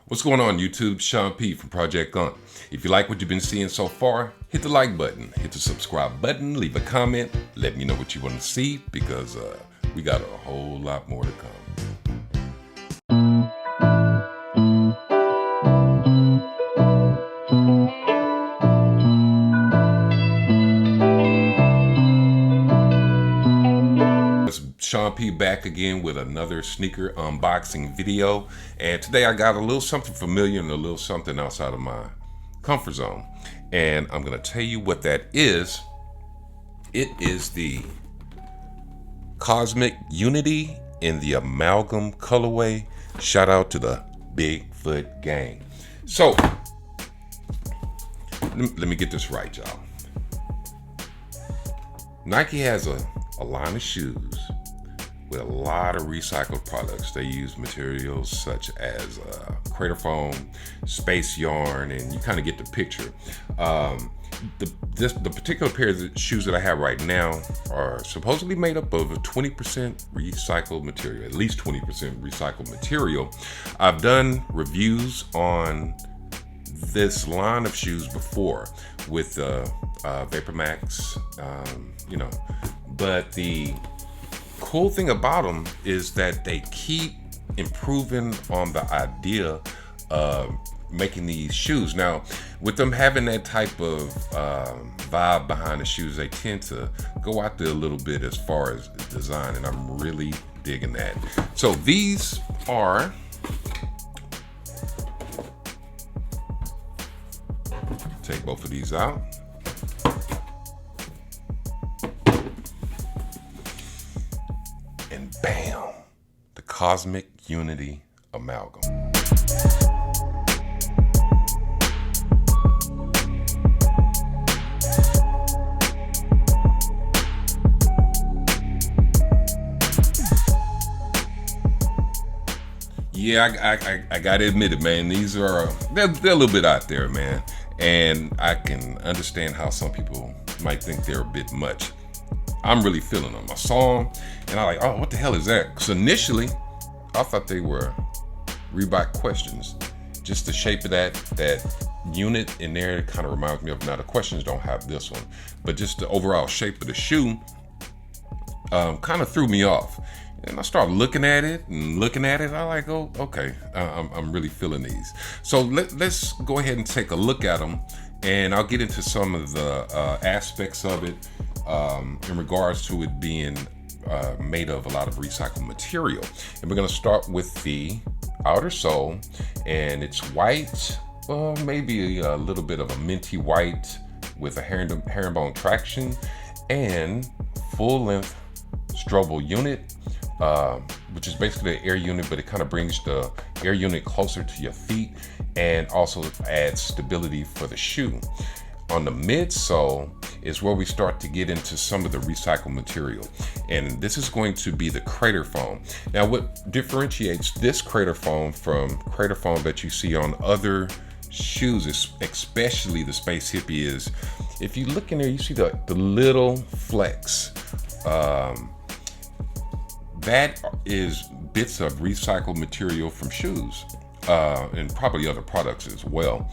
What's going on YouTube? Sean P from Project Gunk. If you like what you've been seeing so far, hit the like button, hit the subscribe button, leave a comment, let me know what you want to see because we got a whole lot more to come. Sean P back again with another sneaker unboxing video, and today I got a little something familiar and a little something outside of my comfort zone, and I'm gonna tell you what that is. It is the Cosmic Unity in the Amalgam colorway. Shout out to the Bigfoot gang. So let me get this right, y'all. Nike has a line of shoes with a lot of recycled products. They use materials such as crater foam, space yarn, and you kind of get the picture. The particular pair of shoes that I have right now are supposedly made up of a 20% recycled material, at least 20% recycled material. I've done reviews on this line of shoes before with Vapor Max, but the cool thing about them is that they keep improving on the idea of making these shoes. Now, with them having that type of vibe behind the shoes, they tend to go out there a little bit as far as design, and I'm really digging that. So these are take both of these out. And bam, the Cosmic Unity Amalgam. Yeah, I gotta admit it, man. These are they're a little bit out there, man, and I can understand how some people might think they're a bit much. I'm really feeling them. I saw them and I'm like, oh, what the hell is that? Because initially I thought they were Reebok Questions. Just the shape of that unit in there kind of reminds me of, now the Questions don't have this one, but just the overall shape of the shoe kind of threw me off. And I started looking at it. I'm like, oh, okay, I'm really feeling these. So let's go ahead and take a look at them, and I'll get into some of the aspects of it in regards to it being made of a lot of recycled material. And we're gonna start with the outer sole, and it's white, maybe a little bit of a minty white with a herringbone traction and full length strobel unit, which is basically an air unit, but it kind of brings the air unit closer to your feet and also adds stability for the shoe. On the midsole is where we start to get into some of the recycled material, and this is going to be the crater foam. Now, what differentiates this crater foam from crater foam that you see on other shoes, especially the Space Hippie, is if you look in there, you see the little flecks. That is bits of recycled material from shoes and probably other products as well.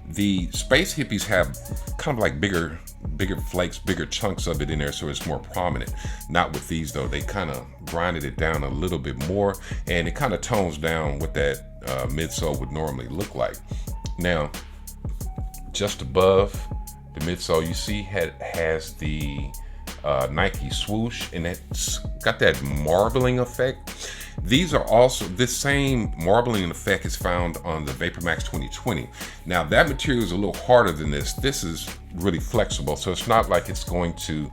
The Space Hippies have kind of like bigger flakes, bigger chunks of it in there, so it's more prominent. Not with these though. They kind of grinded it down a little bit more, and it kind of tones down what that midsole would normally look like. Now, just above the midsole, you see has the Nike swoosh, and it's got that marbling effect. These are also, this same marbling effect is found on the Vapor Max 2020. Now that material is a little harder than this. This is really flexible, so it's not like it's going to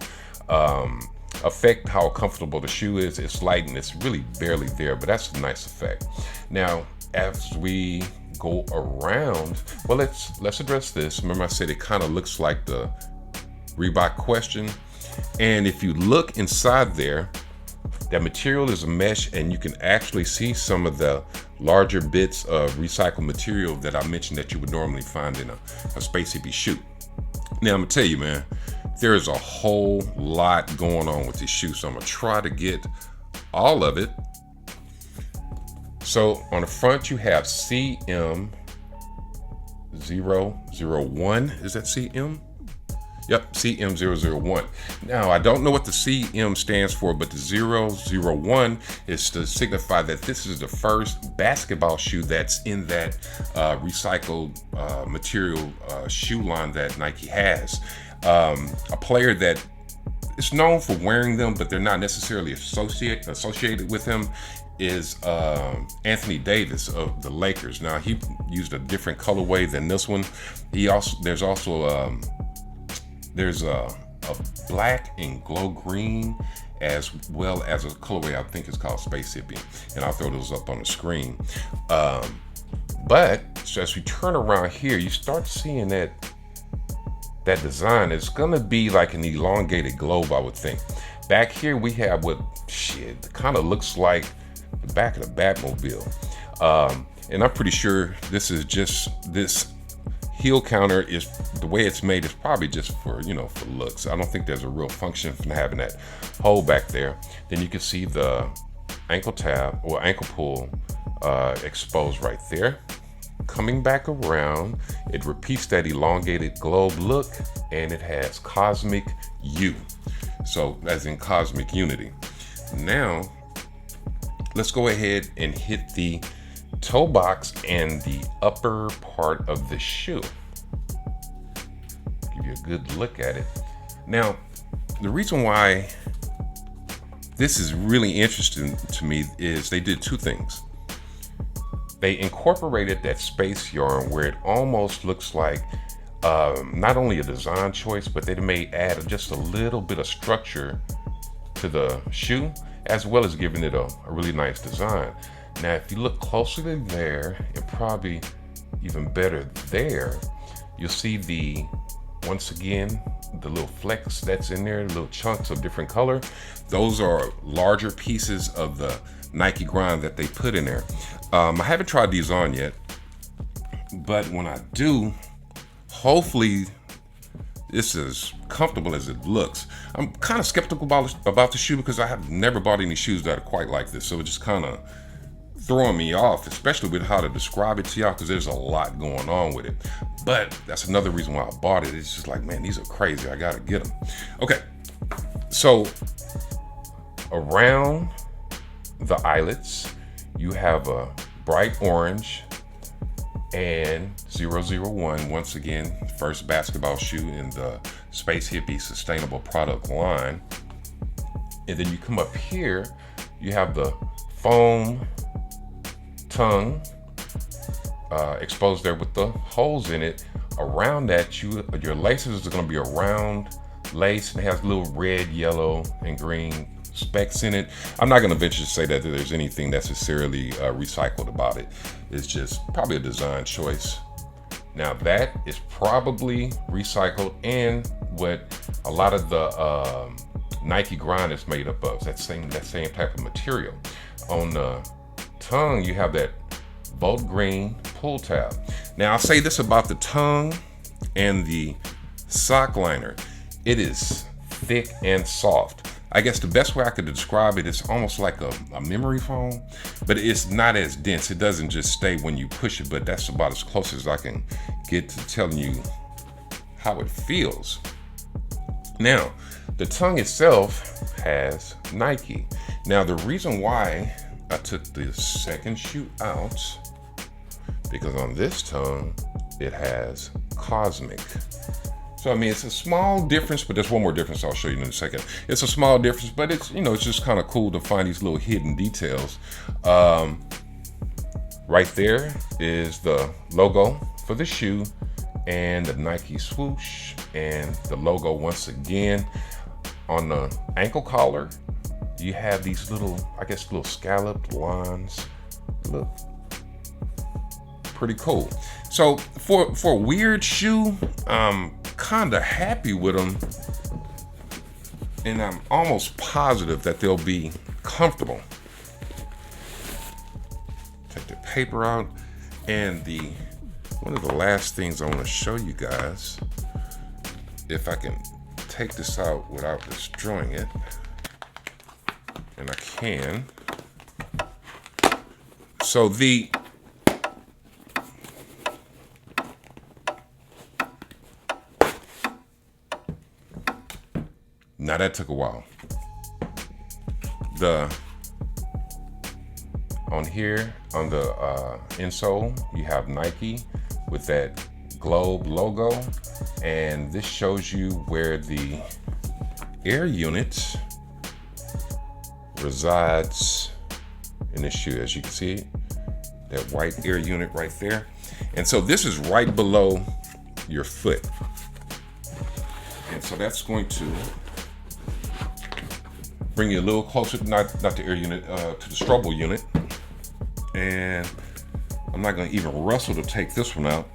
affect how comfortable the shoe is. It's light and it's really barely there, but that's a nice effect. Now, as we go around, well, let's address this. Remember I said it kind of looks like the Reebok Question. And if you look inside there, that material is a mesh, and you can actually see some of the larger bits of recycled material that I mentioned that you would normally find in a Space Hippie shoe. Now, I'm gonna tell you, man, there is a whole lot going on with this shoe, so I'm gonna try to get all of it. So on the front you have CM001. Is that CM? Yep, CM001. Now, I don't know what the CM stands for, but the 001 is to signify that this is the first basketball shoe that's in that recycled material shoe line that Nike has. A player that is known for wearing them, but they're not necessarily associated with him, is Anthony Davis of the Lakers. Now, he used a different colorway than this one. There's a black and glow green, as well as a colorway I think is called Space Hippie, and I'll throw those up on the screen. But so as we turn around here, you start seeing that design. It's gonna be like an elongated globe, I would think. Back here we have what kind of looks like the back of the Batmobile, and I'm pretty sure this is just this heel counter is the way it's made is probably just for for looks. I don't think there's a real function for having that hole back there. Then you can see the ankle tab or ankle pull exposed right there. Coming back around, it repeats that elongated globe look, and it has cosmic U, so as in cosmic unity. Now let's go ahead and hit the toe box and the upper part of the shoe. Give you a good look at it. Now, the reason why this is really interesting to me is they did two things. They incorporated that space yarn where it almost looks like not only a design choice, but they may add just a little bit of structure to the shoe, as well as giving it a really nice design. Now, if you look closely there, and probably even better there, you'll see once again, the little flecks that's in there, little chunks of different color. Those are larger pieces of the Nike grind that they put in there. I haven't tried these on yet, but when I do, hopefully this is comfortable as it looks. I'm kind of skeptical about the shoe because I have never bought any shoes that are quite like this, so it just kind of throwing me off, especially with how to describe it to y'all, because there's a lot going on with it. But that's another reason why I bought it. It's just like, man, these are crazy. I gotta get them. Okay, so around the eyelets, you have a bright orange and 001, once again, first basketball shoe in the Space Hippie sustainable product line. And then you come up here, you have the foam tongue exposed there with the holes in it. Around that, your laces are going to be a round lace, and it has little red, yellow, and green specks in it. I'm not going to venture to say that there's anything necessarily recycled about it. It's just probably a design choice. Now that is probably recycled, and what a lot of the Nike grind is made up of, that same type of material. On the tongue, you have that bolt green pull tab. Now, I'll say this about the tongue and the sock liner. It is thick and soft. I guess the best way I could describe it is almost like a memory foam, but it's not as dense. It doesn't just stay when you push it, but that's about as close as I can get to telling you how it feels. Now, the tongue itself has Nike. Now, the reason why I took the second shoe out, because on this tongue, it has Cosmic. So, I mean, it's a small difference, but there's one more difference I'll show you in a second. It's a small difference, but it's, it's just kind of cool to find these little hidden details. Right there is the logo for the shoe and the Nike swoosh and the logo once again. On the ankle collar, you have these little scalloped lines. Look, pretty cool. So for a weird shoe, I'm kind of happy with them, and I'm almost positive that they'll be comfortable. Take the paper out, and one of the last things I want to show you guys, if I can take this out without destroying it, and I can. So now that took a while. On here, on the insole, you have Nike with that globe logo, and this shows you where the air unit resides in the shoe. As you can see, that white air unit right there. And so this is right below your foot. And so that's going to bring you a little closer, not the air unit, to the strobel unit. And I'm not going to even wrestle to take this one out.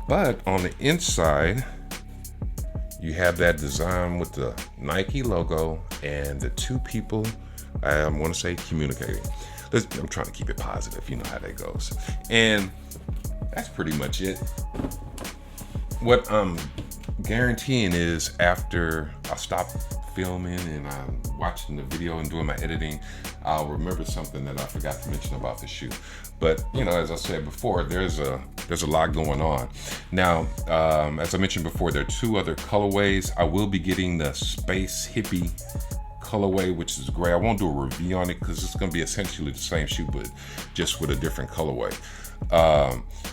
But on the inside, you have that design with the Nike logo and the two people, I want to say, communicating. I'm trying to keep it positive. You know how that goes. And that's pretty much it. What I'm guaranteeing is after I stop filming and I'm watching the video and doing my editing, I'll remember something that I forgot to mention about the shoe. But you know, as I said before, there's a lot going on. Now, as I mentioned before, there are two other colorways. I will be getting the Space Hippie colorway, which is gray. I won't do a review on it because it's going to be essentially the same shoe, but just with a different colorway.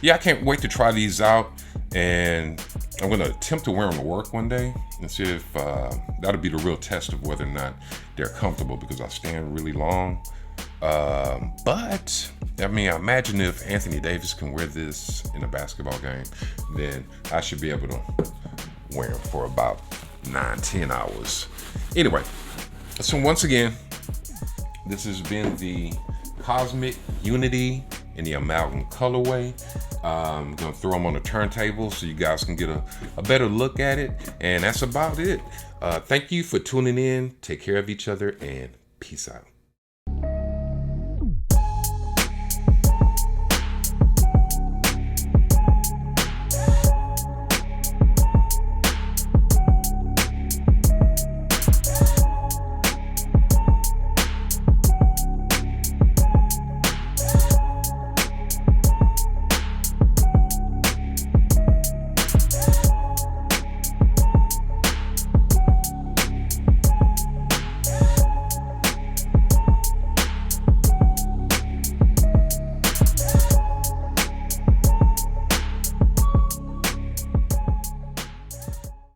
Yeah, I can't wait to try these out, and I'm going to attempt to wear them to work one day and see if that'll be the real test of whether or not they're comfortable, because I stand really long. But I mean, I imagine if Anthony Davis can wear this in a basketball game, then I should be able to wear them for about 9-10 hours. Anyway, so once again, this has been the Cosmic Unity in the Amalgam colorway. I'm gonna throw them on the turntable so you guys can get a better look at it, and that's about it. Thank you for tuning in. Take care of each other, and peace out.